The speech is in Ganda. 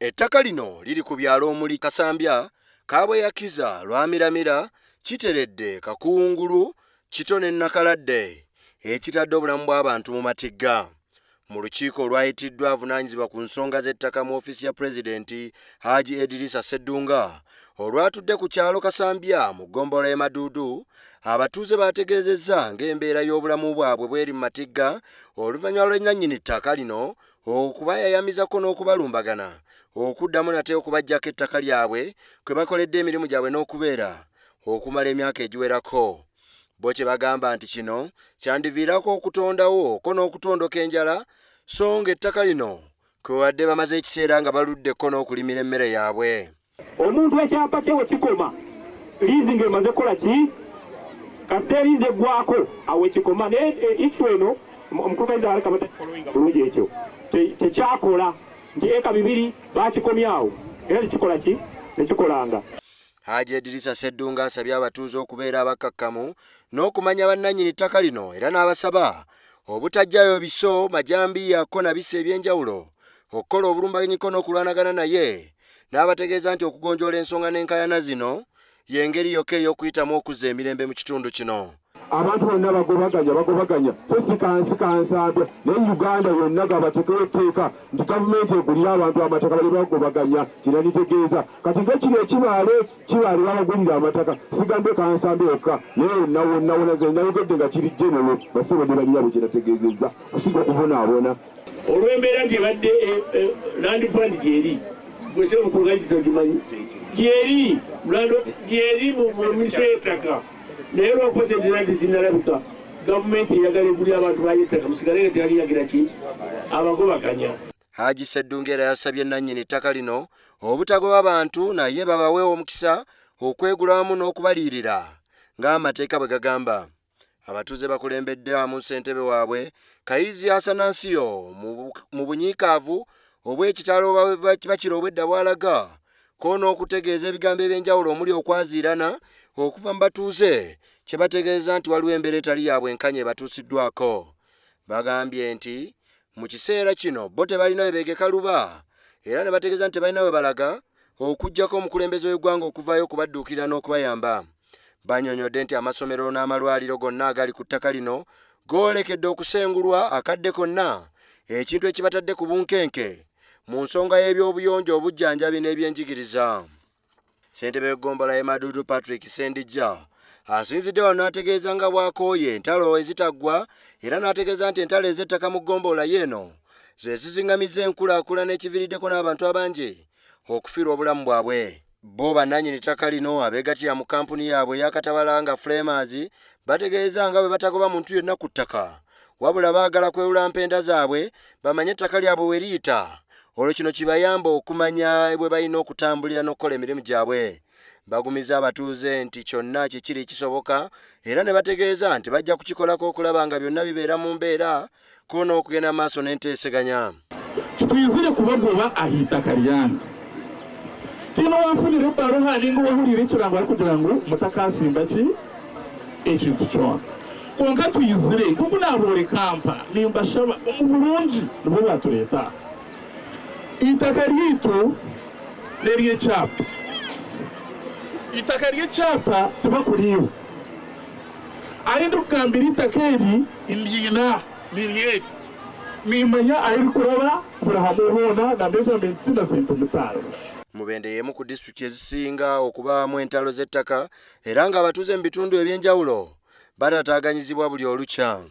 Ettaka lino liri ku byalo omuli Kasambya, Kabweyakiza, Lwamiramira, Kiteredde, Kakungulu, Kitone Nakaladde, ekitadde obulamu bw'abantu mu matigga. Mu lukiiko olwayitiddwa avunaanyizibwa ku nsonga z'ettaka mu ofiisi ya Pulezidenti Hajji Idrisa Sseddunga olwatudde ku kyalo Kasambya mu ggombolola y'e Maduudu, abatuuze baategeezezza ng'embeera y'obulamu bwabwe bw'eri mu matigga oluvannyuma lw'ennyinnyini ttaka lino okubayayamizako n'okubalumbagana, okuddamu nate okubaggyako ettaka lyabwe kwe bakoledde emirimu gyabwe n'okubeera okumala emyaka egiwerako. Bo kye bagamba nti kino kyandiviirako okutondawo ko n'okutondoka enjala, so ng'ettaka lino kwe wadde bamaze ekiseera nga baluddeko n'okulimira emmere yaabwe. Omuntu ekyapa kye we kikoma liizi ng'emaze kola ki kaseera liizi eggwako awo ekikoma ekyo eno omukulukaiza aleka batakifolowinga bulungi ekyo tekyakola nti eka 2 baakikomyawo era tekikola ki tekikolanga. Hajji Idrisa Sseddunga asabye abatuuze okubeera abakakkamu n'okumanya bannannyini ttaka lino era n'abasaba obutajjayo biso majambiya na bise eby'enjawulo okukola obulumbaganyiko n'okulwanagana naye, n'abategeeza nti okugonjoola ensonga n'enkayana zino y'engeri yokka ey'okuyitamu okuzza emirembe mu kitundu kino. Abantu bonna bagobaganya so sikansambya naye Uganda yonna gabateekewo etteeka nti gavumenti egulira abantu amataka bali bagobaganya kina nitegeeza kati ng'ekiri ekibaale babagulira amataka sigambe kansambya yokka naye wonna nayogedde nga kiri jenero basebo ne baliyabo kyenategeezezza okusinga okubonaabona olw'embeera nti ebadde land fund gyeri gwese omukulugazi togimanyi gyeri mu miso y'ettaka naye olw'okozesa nti zinnalabika gavumenti eyagala egulira abantu bayettaka musigale nga tebaliyagira ki abagobaganya. Hajji Sseddunga era yasabye nannyini ttaka lino obutagoba bantu naye babawe omukisa okwegula wamu n'okubaliirira ng'amateeka bwe gagamba. Abatuuze bakulembedde wamu ssentebe waabwe Kayizi Asanansiyo mu bunyiikaavu obw'ekitalo bakira obwedda bw'alaga ko n'okutegeeza ebigambo eby'enjawulo omuli okwaziirana okuva mu batuuze kye bategeeza nti waliwo embeera etali ya bwenkanya ebatuusiddwako. Bagambye nti mu kiseera kino bo tebalina we beegeka luba era ne bategeeza nti tebalina we balaga okuggyako omukulembeze w'eggwanga okuvaayo okubadduukirira n'okubayamba. Bannyonnyodde nti amasomero n'amalwaliro gonna agali ku ttaka lino goolekedde okusengulwa akadde konna, ekintu ekibatadde ku bunkenke mu nsonga y'ebyobuyonjo obujjanjabi n'ebyenjigiriza. Ssentebe w'eggombolola y'e Maduudu Patrick Sendijja asinzidde wano n'ategeeza nga bw'akooye entalo ezitaggwa era n'ategeeza nti entalo ez'ettaka mu ggombolola y'eno ze zizingamiza enkulaakulana ekiviiriddeko n'abantu abangi okufiirwa obulamu bwabwe. Bo bannannyini ttaka lino abeegattira mu kampuni yaabwe ey'akatabala nga Framers bategeeza nga bwe batagoba muntu yenna ku ttaka wabula baagala kwewula mpenda zaabwe bamanye ettaka lyabwe we liyita, olwo kino kibayamba okumanya bwe balina okutambulira n'okukola emirimu gyabwe. Bagumiza abatuuze nti kyonna kikiri kisoboka era ne bategeeza nti bajja kukikolako okulaba nga byonna bibeera mu mbeera ko n'okugenda maaso n'enteeseganya. Kituyizire kubagoba ahitaka lyange tino wafunire ebbalo haninga wahulira ekirango ali kugira ngu mutakasimba ki ekintu kyona konka tuyizire kuko naboole kampa nimbashaba mu bulungi nibwo batuleeta itaka lyitu nery'ekyapa. Itaka ly'ekyapa tebakuliiwo ayenda okugambira itaka eri ndiina niryeri nimanya ayirikuraba burahamu hoona na measurement sina sente mutaano. Mubende y'emu ku disitulikiti ezisinga okubaamu entalo z'ettaka era ng'abatuuze mu bitundu eby'enjawulo batataaganyizibwa buli olukya.